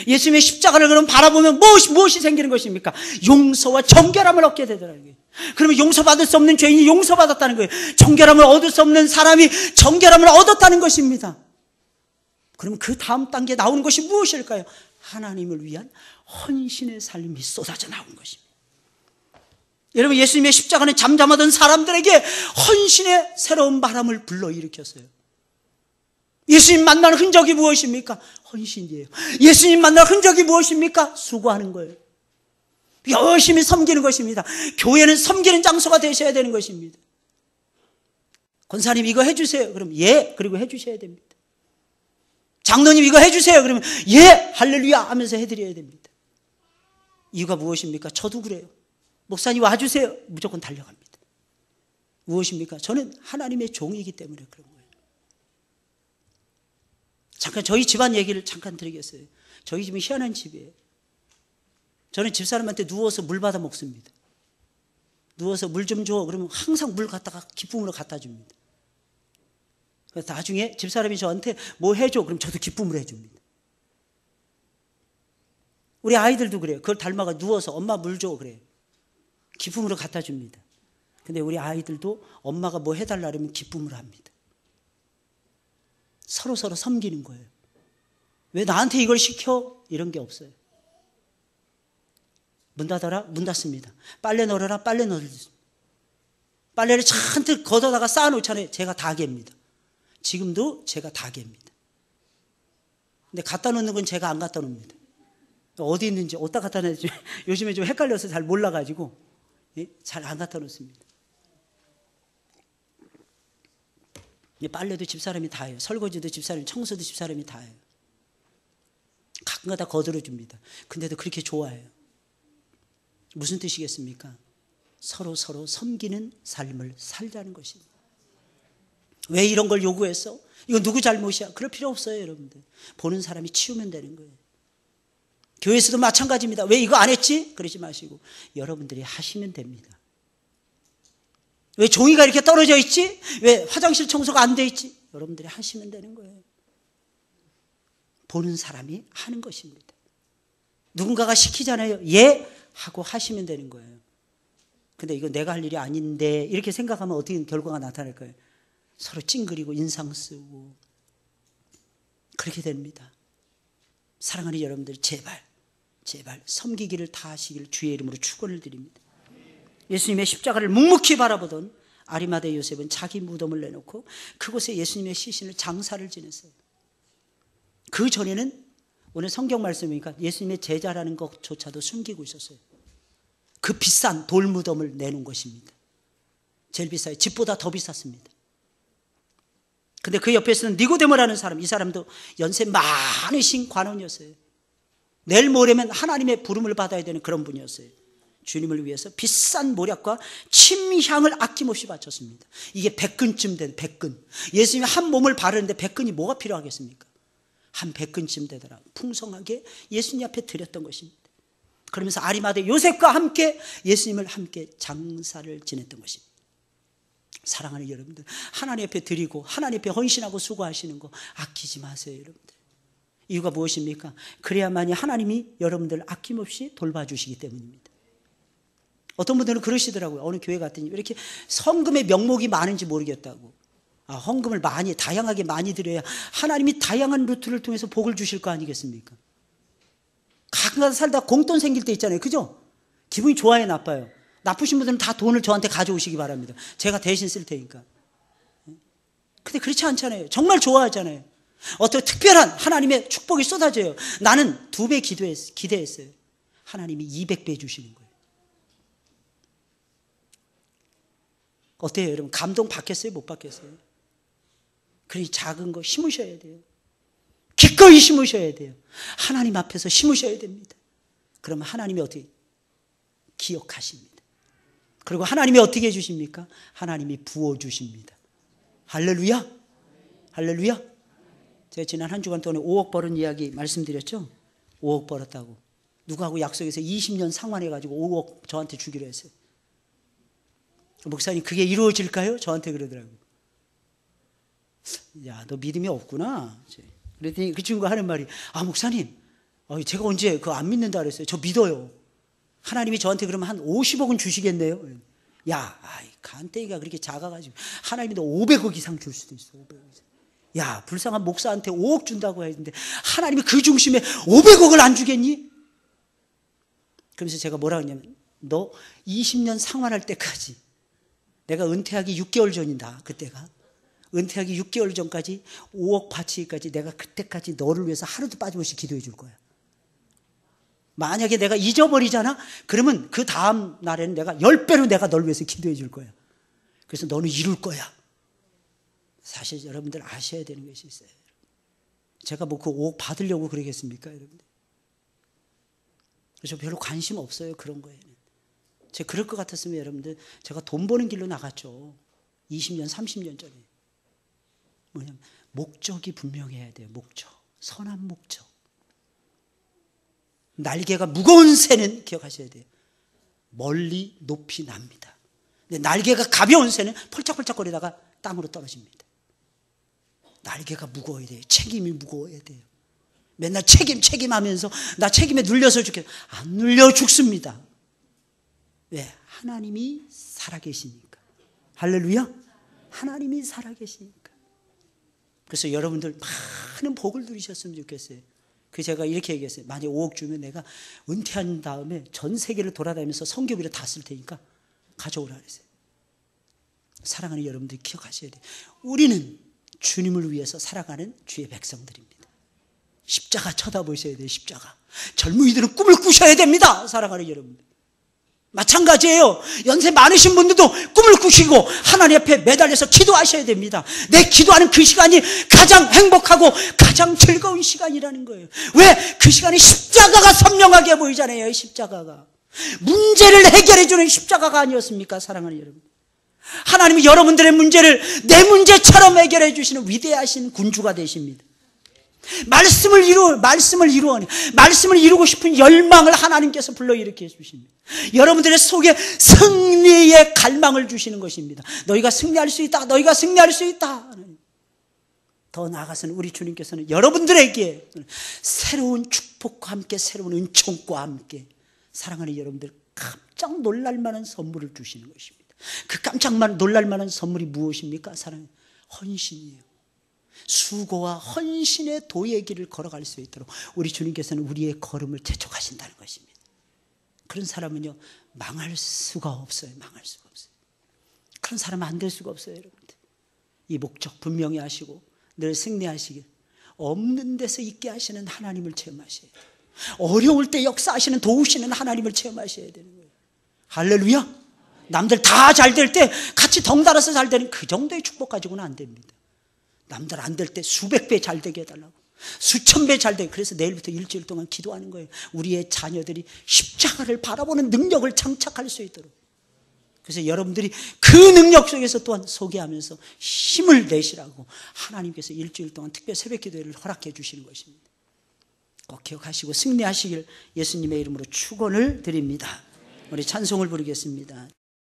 예수님의 십자가를 그럼 바라보면 무엇이 생기는 것입니까? 용서와 정결함을 얻게 되더라는 거예요. 그러면 용서받을 수 없는 죄인이 용서받았다는 거예요. 정결함을 얻을 수 없는 사람이 정결함을 얻었다는 것입니다. 그러면 그 다음 단계에 나오는 것이 무엇일까요? 하나님을 위한 헌신의 삶이 쏟아져 나오는 것입니다. 여러분, 예수님의 십자가는 잠잠하던 사람들에게 헌신의 새로운 바람을 불러일으켰어요. 예수님 만나는 흔적이 무엇입니까? 헌신이에요. 예수님 만나는 흔적이 무엇입니까? 수고하는 거예요. 열심히 섬기는 것입니다. 교회는 섬기는 장소가 되셔야 되는 것입니다. 권사님 이거 해주세요. 그럼 예, 그리고 해주셔야 됩니다. 장로님 이거 해주세요. 그러면 예, 할렐루야 하면서 해드려야 됩니다. 이유가 무엇입니까? 저도 그래요. 목사님 와주세요. 무조건 달려갑니다. 무엇입니까? 저는 하나님의 종이기 때문에 그런 거예요. 잠깐 저희 집안 얘기를 잠깐 드리겠어요. 저희 집은 희한한 집이에요. 저는 집사람한테 누워서 물 받아 먹습니다. 누워서 물 좀 줘. 그러면 항상 물 갖다가 기쁨으로 갖다 줍니다. 그래서 나중에 집사람이 저한테 뭐 해줘. 그럼 저도 기쁨으로 해줍니다. 우리 아이들도 그래요. 그걸 닮아가 누워서 엄마 물 줘. 그래요. 기쁨으로 갖다 줍니다. 근데 우리 아이들도 엄마가 뭐 해달라 그러면 기쁨으로 합니다. 서로 섬기는 거예요. 왜 나한테 이걸 시켜? 이런 게 없어요. 문 닫아라? 문 닫습니다. 빨래 널어라? 빨래 널습니다. 빨래를 잔뜩 걷어다가 쌓아놓잖아요. 제가 다 갭니다. 지금도 제가 다 갭니다. 근데 갖다 놓는 건 제가 안 갖다 놓습니다. 어디 있는지 어디다 갖다 놨는지 요즘에 좀 헷갈려서 잘 몰라가지고 잘 안 갖다 놓습니다. 빨래도 집사람이 다 해요. 설거지도 집사람이, 청소도 집사람이 다 해요. 가끔가다 거들어줍니다. 근데도 그렇게 좋아해요. 무슨 뜻이겠습니까? 서로 섬기는 삶을 살자는 것입니다. 왜 이런 걸 요구했어? 이거 누구 잘못이야? 그럴 필요 없어요, 여러분들. 보는 사람이 치우면 되는 거예요. 교회에서도 마찬가지입니다. 왜 이거 안 했지? 그러지 마시고 여러분들이 하시면 됩니다. 왜 종이가 이렇게 떨어져 있지? 왜 화장실 청소가 안 돼 있지? 여러분들이 하시면 되는 거예요. 보는 사람이 하는 것입니다. 누군가가 시키잖아요. 예 하고 하시면 되는 거예요. 근데 이거 내가 할 일이 아닌데 이렇게 생각하면 어떻게 결과가 나타날 거예요? 서로 찡그리고 인상 쓰고 그렇게 됩니다. 사랑하는 여러분들, 제발 섬기기를 다 하시기를 주의 이름으로 축원을 드립니다. 예수님의 십자가를 묵묵히 바라보던 아리마대 요셉은 자기 무덤을 내놓고 그곳에 예수님의 시신을 장사를 지냈어요. 그 전에는 오늘 성경 말씀이니까 예수님의 제자라는 것조차도 숨기고 있었어요. 그 비싼 돌무덤을 내놓은 것입니다. 제일 비싸요. 집보다 더 비쌌습니다. 근데 그 옆에서는 니고데모라는 사람, 이 사람도 연세 많으신 관원이었어요. 내일 모레면 하나님의 부름을 받아야 되는 그런 분이었어요. 주님을 위해서 비싼 모략과 침향을 아낌없이 바쳤습니다. 이게 100근쯤 된 100근. 예수님이 한 몸을 바르는데 100근이 뭐가 필요하겠습니까? 한 100근쯤 되더라. 풍성하게 예수님 앞에 드렸던 것입니다. 그러면서 아리마대 요셉과 함께 예수님을 함께 장사를 지냈던 것입니다. 사랑하는 여러분들, 하나님 앞에 드리고 하나님 앞에 헌신하고 수고하시는 거 아끼지 마세요, 여러분들. 이유가 무엇입니까? 그래야만이 하나님이 여러분들 아낌없이 돌봐주시기 때문입니다. 어떤 분들은 그러시더라고요. 어느 교회 갔더니 왜 이렇게 헌금의 명목이 많은지 모르겠다고. 헌금을 많이, 다양하게 많이 드려야 하나님이 다양한 루트를 통해서 복을 주실 거 아니겠습니까? 가끔 살다 공돈 생길 때 있잖아요. 그죠? 기분이 좋아요, 나빠요? 나쁘신 분들은 다 돈을 저한테 가져오시기 바랍니다. 제가 대신 쓸 테니까. 근데 그렇지 않잖아요. 정말 좋아하잖아요. 어떤 특별한 하나님의 축복이 쏟아져요. 나는 2배 기대했어요. 하나님이 200배 주시는 거예요. 어때요, 여러분? 감동 받겠어요? 못 받겠어요? 그러니 작은 거 심으셔야 돼요. 기꺼이 심으셔야 돼요. 하나님 앞에서 심으셔야 됩니다. 그러면 하나님이 어떻게 기억하십니다. 그리고 하나님이 어떻게 해주십니까? 하나님이 부어주십니다. 할렐루야. 할렐루야. 제가 지난 한 주간 동안에 5억 벌은 이야기 말씀드렸죠? 5억 벌었다고. 누구하고 약속해서 20년 상환해가지고 5억 저한테 주기로 했어요. 목사님, 그게 이루어질까요? 저한테 그러더라고요. 야, 너 믿음이 없구나. 그랬더니 그 친구가 하는 말이, 목사님, 제가 언제 그거 안 믿는다 그랬어요. 저 믿어요. 하나님이 저한테 그러면 한 50억은 주시겠네요. 야, 간땡이가 그렇게 작아가지고 하나님이 너 500억 이상 줄 수도 있어. 500억 이상. 야, 불쌍한 목사한테 5억 준다고 했는데 하나님이 그 중심에 500억을 안 주겠니? 그러면서 제가 뭐라 했냐면, 너 20년 상환할 때까지, 내가 은퇴하기 6개월 전이다. 그때가 은퇴하기 6개월 전까지 5억 바치기까지 내가 그때까지 너를 위해서 하루도 빠짐없이 기도해 줄 거야. 만약에 내가 잊어버리잖아? 그러면 그 다음 날에는 내가 10배로 내가 너를 위해서 기도해 줄 거야. 그래서 너는 이룰 거야. 사실 여러분들 아셔야 되는 것이 있어요. 제가 뭐 그 5억 받으려고 그러겠습니까, 여러분들? 저 별로 관심 없어요, 그런 거에는. 제가 그럴 것 같았으면 여러분들, 제가 돈 버는 길로 나갔죠. 20년, 30년 전에. 뭐냐면 목적이 분명해야 돼요. 목적. 선한 목적. 날개가 무거운 새는 기억하셔야 돼요. 멀리 높이 납니다. 근데 날개가 가벼운 새는 펄짝펄짝거리다가 땅으로 떨어집니다. 날개가 무거워야 돼요. 책임이 무거워야 돼요. 맨날 책임하면서 나 책임에 눌려서 죽겠어. 안 눌려 죽습니다. 왜? 하나님이 살아계시니까. 할렐루야. 하나님이 살아계시니까. 그래서 여러분들 많은 복을 누리셨으면 좋겠어요. 그래서 제가 이렇게 얘기했어요. 만약에 5억 주면 내가 은퇴한 다음에 전 세계를 돌아다니면서 성교비를 다 쓸 테니까 가져오라 그랬어요. 사랑하는 여러분들이 기억하셔야 돼요. 우리는 주님을 위해서 살아가는 주의 백성들입니다. 십자가 쳐다보셔야 돼요. 십자가. 젊은이들은 꿈을 꾸셔야 됩니다. 사랑하는 여러분들. 마찬가지예요. 연세 많으신 분들도 꿈을 꾸시고 하나님 앞에 매달려서 기도하셔야 됩니다. 내 기도하는 그 시간이 가장 행복하고 가장 즐거운 시간이라는 거예요. 왜? 그 시간에 십자가가 선명하게 보이잖아요. 십자가가. 문제를 해결해 주는 십자가가 아니었습니까? 사랑하는 여러분. 하나님이 여러분들의 문제를 내 문제처럼 해결해 주시는 위대하신 군주가 되십니다. 말씀을 이루고 싶은 열망을 하나님께서 불러일으켜 주십니다. 여러분들의 속에 승리의 갈망을 주시는 것입니다. 너희가 승리할 수 있다. 너희가 승리할 수 있다. 더 나아가서는 우리 주님께서는 여러분들에게 새로운 축복과 함께 새로운 은총과 함께 사랑하는 여러분들 깜짝 놀랄 만한 선물을 주시는 것입니다. 그 깜짝 놀랄 만한 선물이 무엇입니까? 사랑하는 헌신이에요. 수고와 헌신의 도의 길을 걸어갈 수 있도록 우리 주님께서는 우리의 걸음을 재촉하신다는 것입니다. 그런 사람은요 망할 수가 없어요. 망할 수가 없어요. 그런 사람은 안 될 수가 없어요. 여러분들. 이 목적 분명히 하시고 늘 승리하시길, 없는 데서 있게 하시는 하나님을 체험하셔야 돼요. 어려울 때 역사하시는 도우시는 하나님을 체험하셔야 되는 거예요. 할렐루야. 남들 다 잘 될 때 같이 덩달아서 잘 되는 그 정도의 축복 가지고는 안 됩니다. 남들 안 될 때 수백 배 잘 되게 해달라고, 수천 배 잘 되게. 그래서 내일부터 일주일 동안 기도하는 거예요. 우리의 자녀들이 십자가를 바라보는 능력을 장착할 수 있도록. 그래서 여러분들이 그 능력 속에서 또한 소개하면서 힘을 내시라고 하나님께서 일주일 동안 특별 새벽 기도회를 허락해 주시는 것입니다. 꼭 기억하시고 승리하시길 예수님의 이름으로 축원을 드립니다. 우리 찬송을 부르겠습니다.